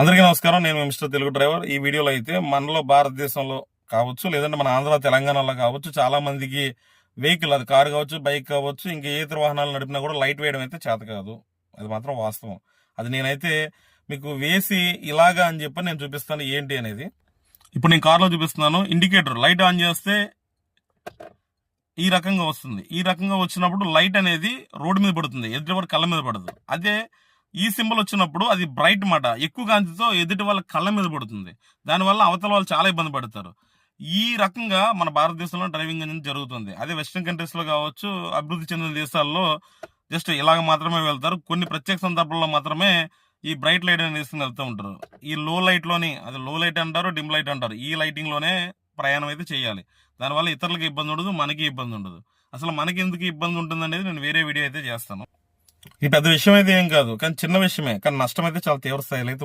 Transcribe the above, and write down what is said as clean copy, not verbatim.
అందరికీ నమస్కారం. నేను మీ మిస్టర్ తెలుగు డ్రైవర్. ఈ వీడియోలో అయితే మనలో భారతదేశంలో కావచ్చు, లేదంటే మన ఆంధ్ర తెలంగాణలో కావచ్చు, చాలా మందికి వెహికల్, అది కారు కావచ్చు, బైక్ కావచ్చు, ఇంకా ఏ ఇతర వాహనాలు నడిపినా కూడా లైట్ వేయడం అయితే చేత కాదు. అది మాత్రం వాస్తవం. అది నేనైతే మీకు వేసి ఇలాగా అని చెప్పి నేను చూపిస్తాను ఏంటి అనేది. ఇప్పుడు నేను కార్లో చూపిస్తున్నాను. ఇండికేటర్ లైట్ ఆన్ చేస్తే ఈ రకంగా వస్తుంది. ఈ రకంగా వచ్చినప్పుడు లైట్ అనేది రోడ్డు మీద పడుతుంది, ఎదుటి వారి కళ్ళ మీద పడదు. అదే ఈ సింబల్ వచ్చినప్పుడు అది బ్రైట్ మాట, ఎక్కువ కాంతితో ఎదుటి వాళ్ళ కళ్ళ మీద పడుతుంది. దానివల్ల అవతల వాళ్ళు చాలా ఇబ్బంది పడతారు. ఈ రకంగా మన భారతదేశంలో డ్రైవింగ్ అనేది జరుగుతుంది. అదే వెస్ట్రన్ కంట్రీస్ లో కావచ్చు, అభివృద్ధి చెందిన దేశాల్లో జస్ట్ ఇలాగ మాత్రమే వెళ్తారు. కొన్ని ప్రత్యేక సందర్భాల్లో మాత్రమే ఈ బ్రైట్ లైట్ అనేది వేసుకుని వెళ్తూ ఉంటారు. ఈ లో లైట్ లోని, అది లో లైట్ అంటారు, డిమ్ లైట్ అంటారు, ఈ లైటింగ్ లోనే ప్రయాణం అయితే చేయాలి. దానివల్ల ఇతరులకు ఇబ్బంది ఉండదు, మనకి ఇబ్బంది ఉండదు. అసలు మనకి ఎందుకు ఇబ్బంది ఉంటుంది అనేది నేను వేరే వీడియో అయితే చేస్తాను. ఈ పెద్ద విషయం అయితే ఏం కాదు, కానీ చిన్న విషయమే, కానీ నష్టం అయితే చాలా తీవ్ర స్థాయిలో అయితే